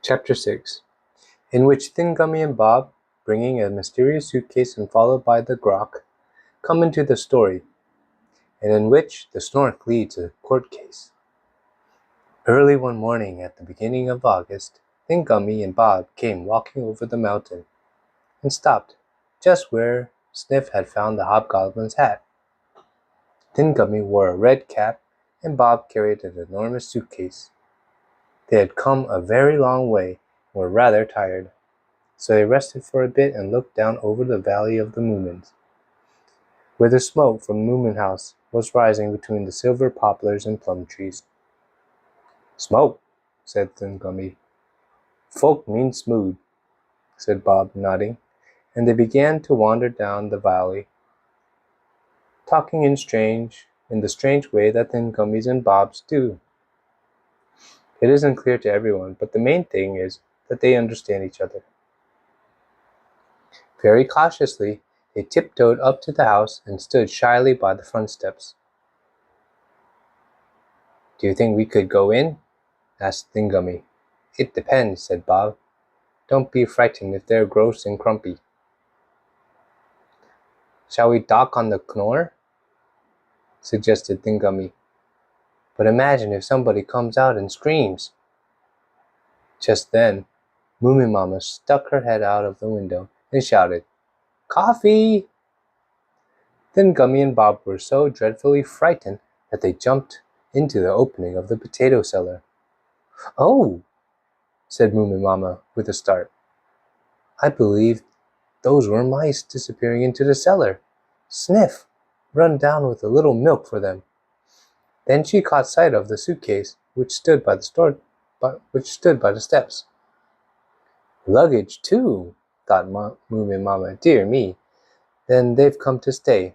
Chapter 6, in which Thingumy and Bob, bringing a mysterious suitcase and followed by the Groke, come into the story, and in which the Snork leads a court case. Early one morning at the beginning of August, Thingumy and Bob came walking over the mountain, and stopped just where Sniff had found the hobgoblin's hat. Thingumy wore a red cap, and Bob carried an enormous suitcase. They had come a very long way, and were rather tired, so they rested for a bit and looked down over the valley of the Moomins, where the smoke from the Moomin house was rising between the silver poplars and plum trees. "Smoke," said Thingumy. "Folk mean smooth," said Bob, nodding, and they began to wander down the valley, talking in the strange way that Thingummies and Bobs do. It isn't clear to everyone, but the main thing is that they understand each other. Very cautiously, they tiptoed up to the house and stood shyly by the front steps. "Do you think we could go in?" asked Thingumy. "It depends," said Bob. "Don't be frightened if they're gross and crumpy." "Shall we dock on the Knorr?" suggested Thingumy. "But imagine if somebody comes out and screams." Just then, Moomin Mama stuck her head out of the window and shouted, "Coffee!" Thingumy and Bob were so dreadfully frightened that they jumped into the opening of the potato cellar. "Oh!" said Moomin Mama with a start. "I believe those were mice disappearing into the cellar. Sniff, run down with a little milk for them." Then she caught sight of the suitcase, which stood by the steps. "Luggage, too," thought Moomin Mama. "Dear me, then they've come to stay."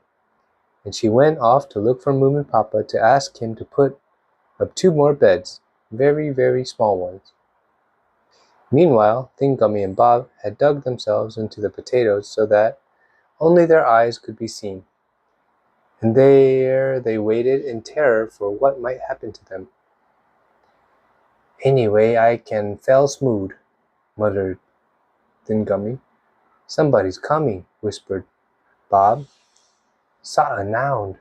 And she went off to look for Moomin Papa to ask him to put up 2 more beds, very, very small ones. Meanwhile, Thingumy and Bob had dug themselves into the potatoes so that only their eyes could be seen, and there they waited in terror for what might happen to them. "Anyway, I can fell smooth," muttered Thingumy. "Somebody's coming," whispered Bob. "Saw a noun."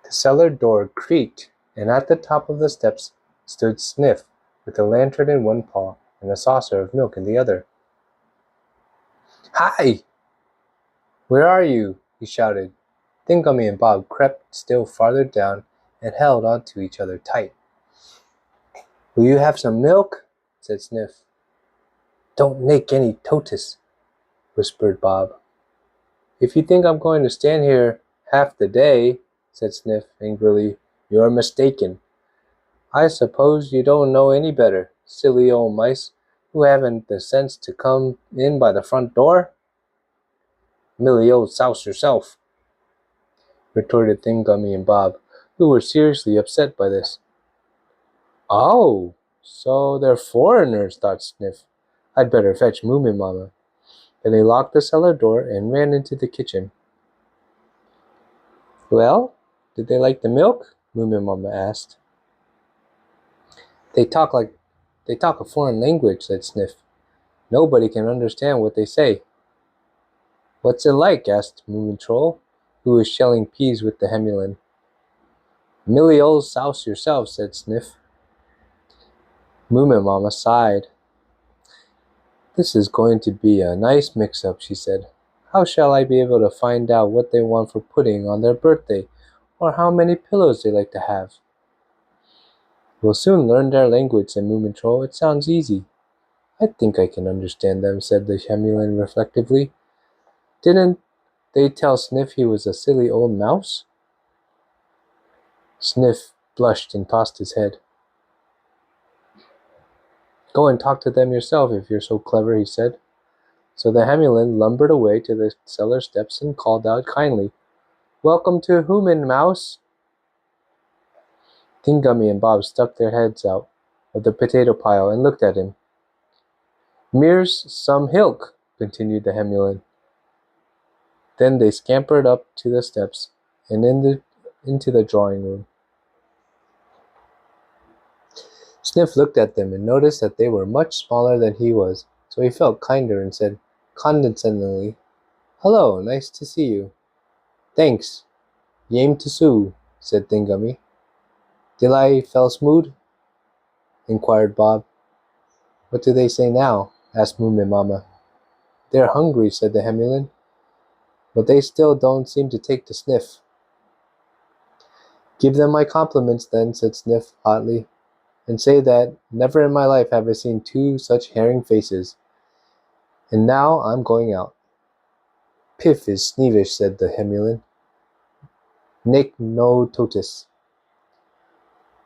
The cellar door creaked, and at the top of the steps stood Sniff, with a lantern in one paw and a saucer of milk in the other. "Hi! Where are you?" he shouted. Thingumy and Bob crept still farther down and held on to each other tight. "Will you have some milk?" said Sniff. "Don't make any totus," whispered Bob. "If you think I'm going to stand here half the day," said Sniff angrily, "you're mistaken. I suppose you don't know any better, silly old mice who haven't the sense to come in by the front door." "Milly old souse yourself," retorted Thingumy and Bob, who were seriously upset by this. "Oh, so they're foreigners," thought Sniff. "I'd better fetch Moomin Mama." Then he locked the cellar door and ran into the kitchen. "Well, did they like the milk?" Moomin Mama asked. They talk a foreign language," said Sniff. "Nobody can understand what they say." "What's it like?" asked Moomintroll, who was shelling peas with the Hemulin. "Milly old souse yourself," said Sniff. Moomin Mama sighed. "This is going to be a nice mix-up," she said. "How shall I be able to find out what they want for pudding on their birthday, or how many pillows they like to have?" "We'll soon learn their language," said Moomintroll. "It sounds easy." "I think I can understand them," said the Hemulin reflectively. "Didn't they tell Sniff he was a silly old mouse?" Sniff blushed and tossed his head. "Go and talk to them yourself if you're so clever," he said. So the Hemulin lumbered away to the cellar steps and called out kindly, "Welcome to Human Mouse." Thingumy and Bob stuck their heads out of the potato pile and looked at him. "Mere's some hilk," continued the Hemulin. Then they scampered up to the steps and into the drawing room. Sniff looked at them and noticed that they were much smaller than he was, so he felt kinder and said condescendingly, "Hello, nice to see you." "Thanks, yame to sue," said Thingummy. "Did I fell smooth?" inquired Bob. "What do they say now?" asked Moomin "They're hungry," said the Hemulin, "but they still don't seem to take to Sniff." "Give them my compliments, then," said Sniff hotly, "and say that never in my life have I seen two such herring faces. And now I'm going out." "Piff is sneevish," said the Hemulin. "Nick no totus."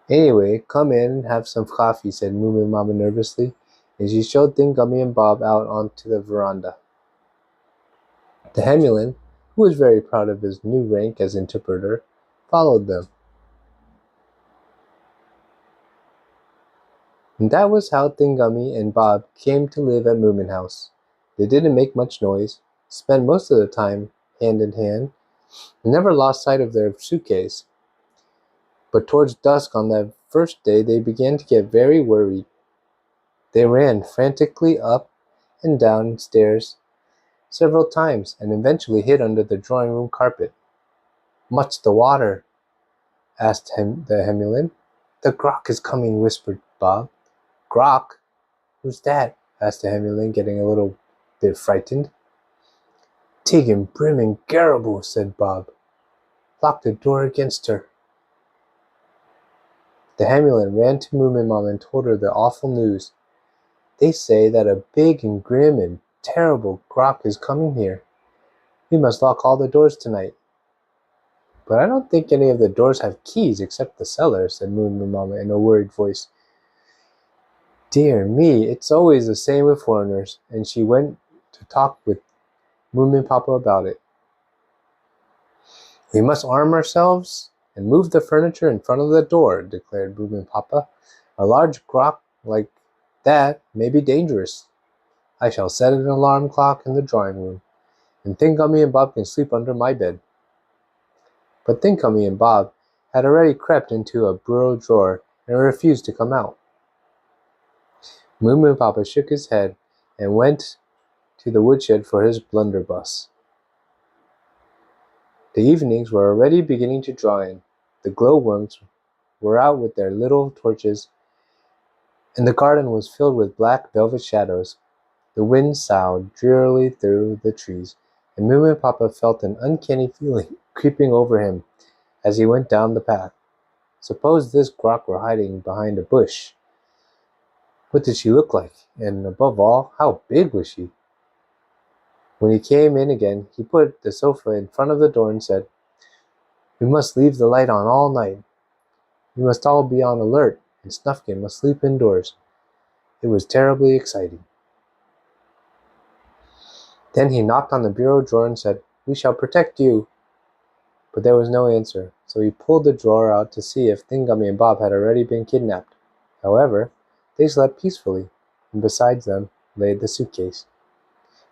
"Anyway, come in and have some coffee," said Moomin nervously, and she showed Thingumy and Bob out onto the veranda. The Hemulin, who was very proud of his new rank as interpreter, followed them. And that was how Thingumy and Bob came to live at Moomin House. They didn't make much noise, spent most of the time hand in hand, and never lost sight of their suitcase. But towards dusk on that first day they began to get very worried. They ran frantically up and down stairs several times and eventually hid under the drawing-room carpet. "Much the water?" asked the Hemulin. "The Groke is coming," whispered Bob. "Groke? Who's that?" asked the Hemulin, getting a little bit frightened. "Tig and Brim and Garable," said Bob. "Lock the door against her." The Hemulin ran to Moomin and told her the awful news. "They say that a big and grim and terrible Groke is coming here. We must lock all the doors tonight." "But I don't think any of the doors have keys except the cellar," said Moomin in a worried voice. "Dear me, it's always the same with foreigners," and she went to talk with Moomin about it. "We must arm ourselves and move the furniture in front of the door," declared Moomin. "A large Groke like that may be dangerous. I shall set an alarm clock in the drawing-room, and Thingumy and Bob can sleep under my bed." But Thingumy and Bob had already crept into a bureau drawer and refused to come out. Moomin shook his head and went to the woodshed for his blunderbuss. The evenings were already beginning to draw in. The glowworms were out with their little torches, and the garden was filled with black velvet shadows. The wind soughed drearily through the trees, and Moomin felt an uncanny feeling creeping over him as he went down the path. Suppose this Groke were hiding behind a bush. What did she look like? And above all, how big was she? When he came in again, he put the sofa in front of the door and said, "We must leave the light on all night. We must all be on alert, and Snufkin must sleep indoors." It was terribly exciting. Then he knocked on the bureau drawer and said, "We shall protect you." But there was no answer, so he pulled the drawer out to see if Thingumy and Bob had already been kidnapped. However, they slept peacefully, and beside them lay the suitcase.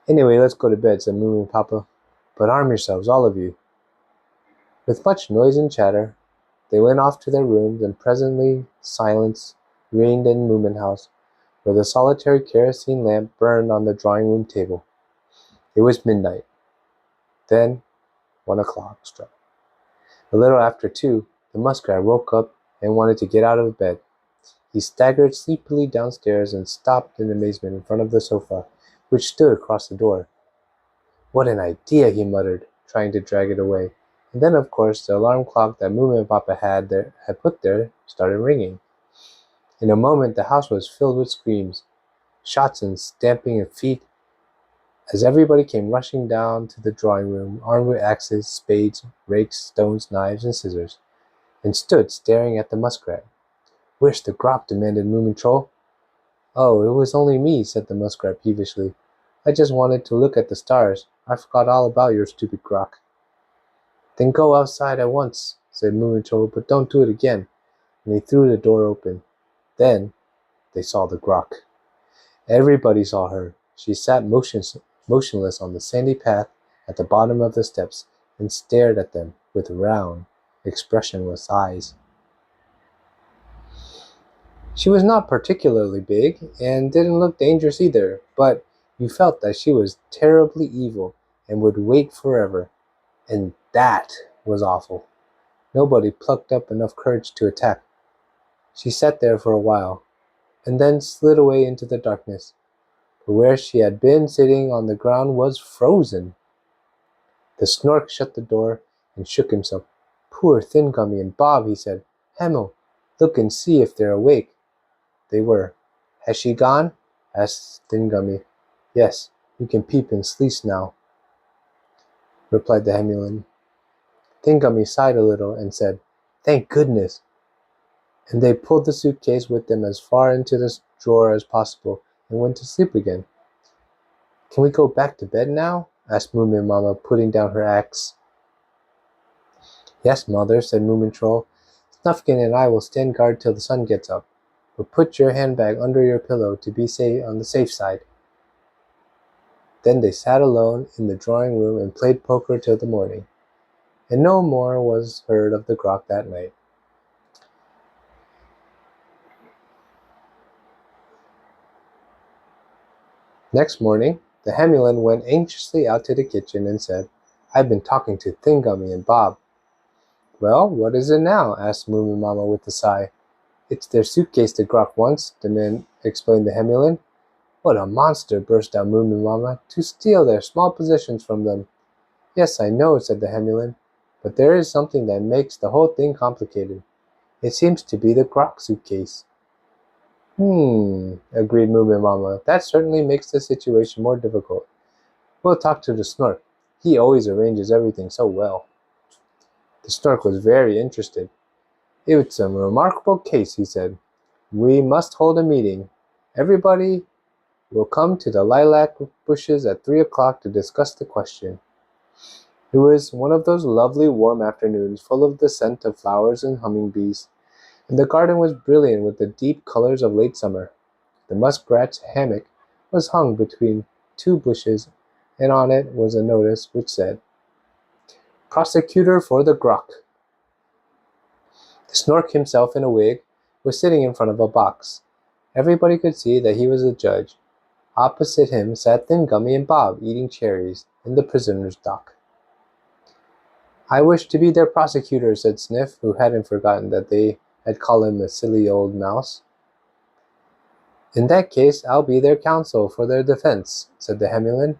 "Anyway, let's go to bed," said Moomin "But arm yourselves, all of you." With much noise and chatter, they went off to their rooms, and presently silence reigned in Moomin House, where the solitary kerosene lamp burned on the drawing-room table. It was midnight. Then 1 o'clock struck. A little after 2, the muskrat woke up and wanted to get out of bed. He staggered sleepily downstairs and stopped in amazement in front of the sofa, which stood across the door. "What an idea!" he muttered, trying to drag it away. And then, of course, the alarm clock that Moomin had put there started ringing. In a moment, the house was filled with screams, shots and stamping of feet, as everybody came rushing down to the drawing-room, armed with axes, spades, rakes, stones, knives, and scissors, and stood staring at the muskrat. "Where's the Groke?" demanded Moomintroll. "Oh, it was only me," said the muskrat peevishly. "I just wanted to look at the stars. I forgot all about your stupid Groke." "Then go outside at once," said Moomintroll, "but don't do it again," and he threw the door open. Then they saw the Groke. Everybody saw her. She sat motionless on the sandy path at the bottom of the steps and stared at them with round, expressionless eyes. She was not particularly big, and didn't look dangerous either, but you felt that she was terribly evil and would wait forever, and that was awful. Nobody plucked up enough courage to attack. She sat there for a while, and then slid away into the darkness, but where she had been sitting on the ground was frozen. The Snork shut the door and shook himself. "Poor Thingumy and Bob," he said. "Hamel, look and see if they're awake." They were. "Has she gone?" asked Thingumy. "Yes, you can peep in Sleece now," replied the Hemulan. Thingumy sighed a little and said, "Thank goodness," and they pulled the suitcase with them as far into the drawer as possible and went to sleep again. "Can we go back to bed now?" asked Moomin Mama, putting down her axe. "Yes, Mother," said Moomintroll. "Snufkin and I will stand guard till the sun gets up, but put your handbag under your pillow to be safe on the safe side." Then they sat alone in the drawing room and played poker till the morning, and no more was heard of the Groke that night. Next morning, the Hemulan went anxiously out to the kitchen and said, "I've been talking to Thingumy and Bob." "Well, what is it now?" asked Moomin Mama with a sigh. "It's their suitcase the Groke wants," the man explained the Hemulan. "What a monster!" burst out Moomin Mama, "to steal their small possessions from them." "Yes, I know," said the Hemulan, "but there is something that makes the whole thing complicated. It seems to be the Groke suitcase." Agreed Moomin Mama. "That certainly makes the situation more difficult. We'll talk to the Snork. He always arranges everything so well." The Snork was very interested. "It's a remarkable case," he said. "We must hold a meeting. Everybody will come to the lilac bushes at 3 o'clock to discuss the question." It was one of those lovely warm afternoons, full of the scent of flowers and humming-bees, and the garden was brilliant with the deep colors of late summer. The muskrat's hammock was hung between two bushes, and on it was a notice which said, "Prosecutor for the Groke." The Snork himself, in a wig, was sitting in front of a box. Everybody could see that he was a judge. Opposite him sat Thingumy and Bob, eating cherries in the prisoner's dock. "I wish to be their prosecutor," said Sniff, who hadn't forgotten that they had called him a silly old mouse. "In that case, I'll be their counsel for their defense," said the Hemulan.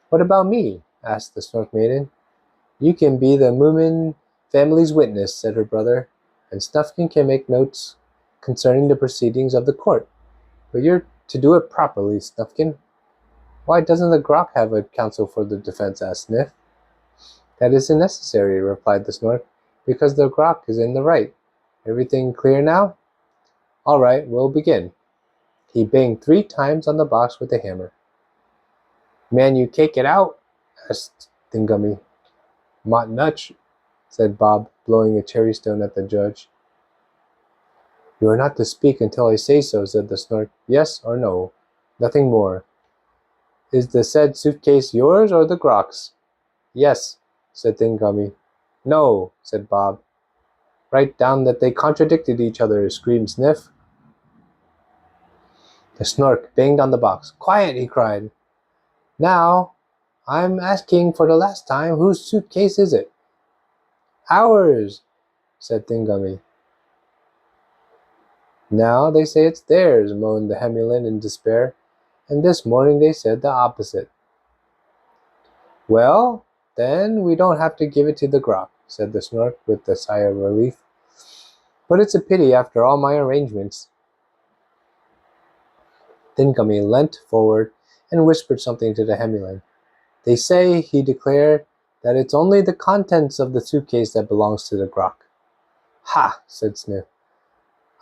"What about me?" asked the Snork Maiden. "You can be the Moomin family's witness," said her brother, "and Snufkin can make notes concerning the proceedings of the court. But you're to do it properly, Snufkin." "Why doesn't the Groke have a counsel for the defense?" asked Sniff. "That isn't necessary," replied the Snork, "because the Groke is in the right. Everything clear now? All right, we'll begin." He banged 3 times on the box with a hammer. "Man, you cake it out?" asked Thingumy. "Mot nuch," said Bob, blowing a cherry stone at the judge. "You are not to speak until I say so," said the Snork. "Yes or no, nothing more. Is the said suitcase yours or the Groke's?" "Yes," said Thingumy. "No," said Bob. "Write down that they contradicted each other," screamed Sniff. The Snork banged on the box. "Quiet!" he cried. "Now, I'm asking for the last time, whose suitcase is it?" "Ours," said Thingumy. "Now they say it's theirs," moaned the Hemulan in despair, "and this morning they said the opposite." "Well, then we don't have to give it to the Groke," said the Snork with a sigh of relief. "But it's a pity after all my arrangements." Thingumy leant forward and whispered something to the Hemulan. "They say," he declared, "that it's only the contents of the suitcase that belongs to the Groke." "Ha!" said Sniff.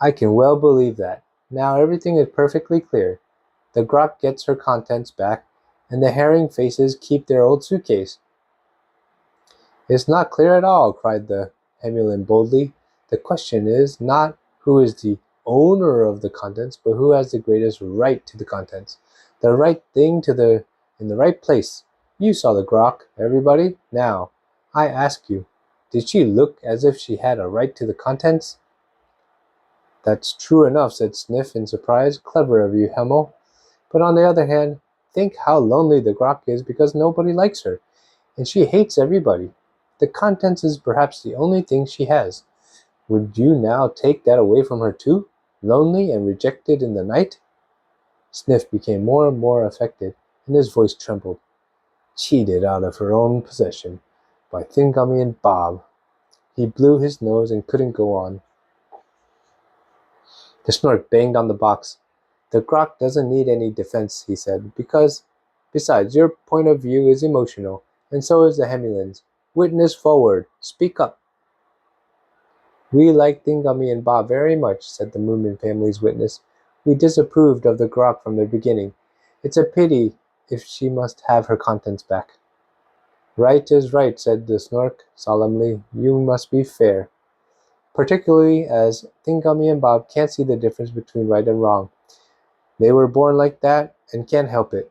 "I can well believe that. Now everything is perfectly clear. The Groke gets her contents back, and the herring faces keep their old suitcase." "It's not clear at all," cried the Hemulan boldly. "The question is not who is the owner of the contents, but who has the greatest right to the contents. The right thing in the right place. You saw the Groke, everybody. Now, I ask you, did she look as if she had a right to the contents?" That's true enough, said Sniff in surprise. Clever of you, Hemel. But on the other hand, think how lonely the Grock is because nobody likes her, and she hates everybody. The contents is perhaps the only thing she has. Would you now take that away from her too? Lonely and rejected in the night? Sniff became more and more affected, and his voice trembled. Cheated out of her own possession by Thingumy and Bob. He blew his nose and couldn't go on. The Snork banged on the box. The Grock doesn't need any defense, he said, besides, your point of view is emotional, and so is the Hemulin's. Witness forward. Speak up. We like Thingumy and Bob very much, said the Moomin family's witness. We disapproved of the Grock from the beginning. It's a pity if she must have her contents back. Right is right, said the Snork solemnly. You must be fair. Particularly as Thingumy and Bob can't see the difference between right and wrong. They were born like that and can't help it.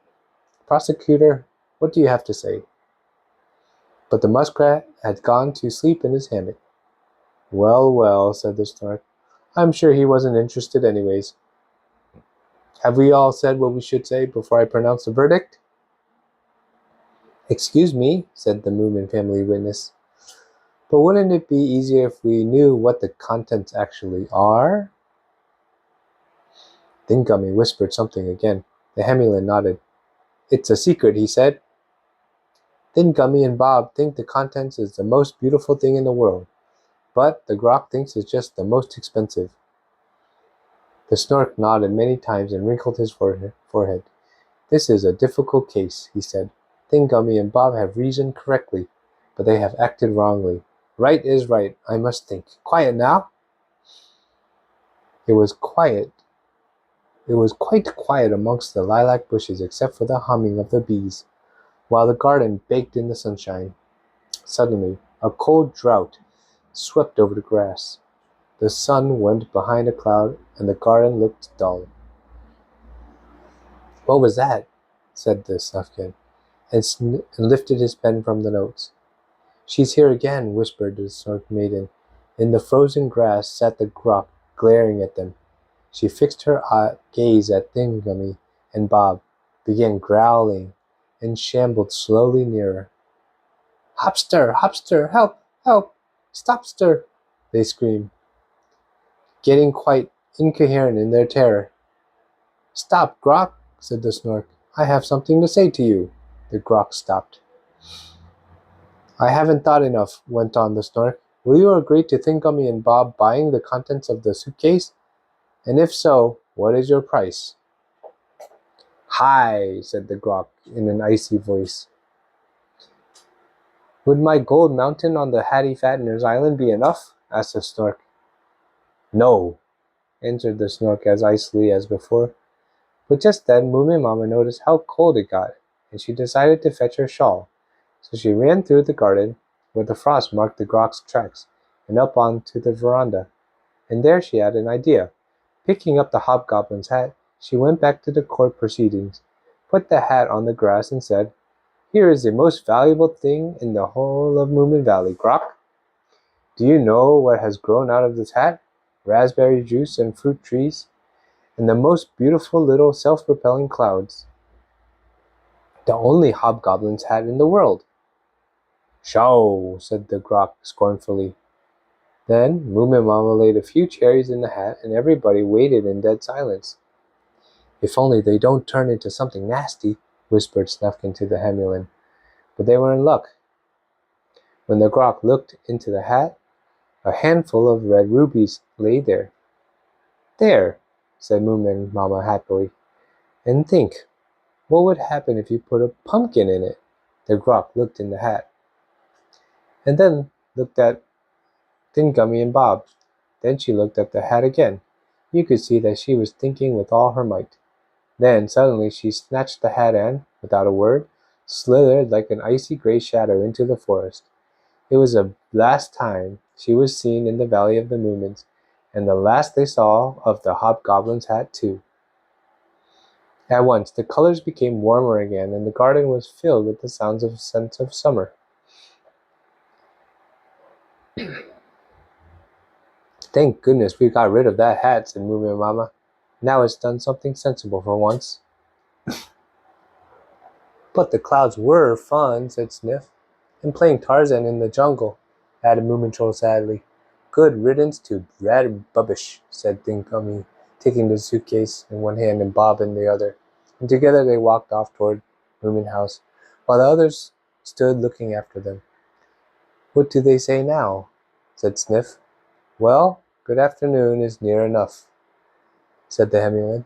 Prosecutor, what do you have to say? But the muskrat had gone to sleep in his hammock. Well, well, said the Snork. I'm sure he wasn't interested anyways. Have we all said what we should say before I pronounce the verdict? Excuse me, said the Moomin family witness. But wouldn't it be easier if we knew what the contents actually are? Thingumy whispered something again. The Hemulin nodded. It's a secret, he said. Thingumy and Bob think the contents is the most beautiful thing in the world, but the Grock thinks it's just the most expensive. The Snork nodded many times and wrinkled his forehead. This is a difficult case, he said. Thingumy and Bob have reasoned correctly, but they have acted wrongly. Right is right, I must think. Quiet now. It was quite quiet amongst the lilac bushes except for the humming of the bees, while the garden baked in the sunshine. Suddenly, a cold draught swept over the grass. The sun went behind a cloud, and the garden looked dull. What was that? Said the Snufkin, and lifted his pen from the notes. She's here again, whispered the Snork maiden. In the frozen grass sat the Grock, glaring at them. She fixed her gaze at Thingumy and Bob, began growling, and shambled slowly nearer. Hopster! Hopster! Help! Help! Stopster! They screamed, getting quite incoherent in their terror. Stop, Grock, said the Snork. I have something to say to you. The Grock stopped. I haven't thought enough, went on the Snork. Will you agree to Thingumy and Bob buying the contents of the suitcase? And if so, what is your price? Hi, said the Grock in an icy voice. Would my gold mountain on the Hattie Fattener's Island be enough? Asked the Snork. No, answered the Snork as icily as before. But just then Moomin Mama noticed how cold it got, and she decided to fetch her shawl. So she ran through the garden, where the frost marked the Grock's tracks, and up onto the veranda. And there she had an idea. Picking up the hobgoblin's hat, she went back to the court proceedings, put the hat on the grass, and said, Here is the most valuable thing in the whole of Moomin Valley, Grock. Do you know what has grown out of this hat? Raspberry juice and fruit trees, and the most beautiful little self-propelling clouds. The only hobgoblin's hat in the world. Sho, said the Grock scornfully. Then Moomin Mama laid a few cherries in the hat, and everybody waited in dead silence. If only they don't turn into something nasty, whispered Snufkin to the Hemulin. But they were in luck. When the Grock looked into the hat, a handful of red rubies lay there. There, said Moomin Mama happily. And think, what would happen if you put a pumpkin in it? The Grock looked in the hat, and then looked at Thingumy and Bob. Then she looked at the hat again. You could see that she was thinking with all her might. Then suddenly she snatched the hat and, without a word, slithered like an icy gray shadow into the forest. It was the last time she was seen in the Valley of the Moomins, and the last they saw of the hobgoblin's hat too. At once the colors became warmer again, and the garden was filled with the scents of summer. Thank goodness we got rid of that hat, said Moomin Mama. Now it's done something sensible for once. But the clouds were fun, said Sniff. And playing Tarzan in the jungle, added Moomintroll sadly. Good riddance to red rubbish, said Thingumy, taking the suitcase in one hand and Bob in the other. And together they walked off toward Moomin House, while the others stood looking after them. What do they say now? Said Sniff. Well, good afternoon is near enough, said the Hemmyman.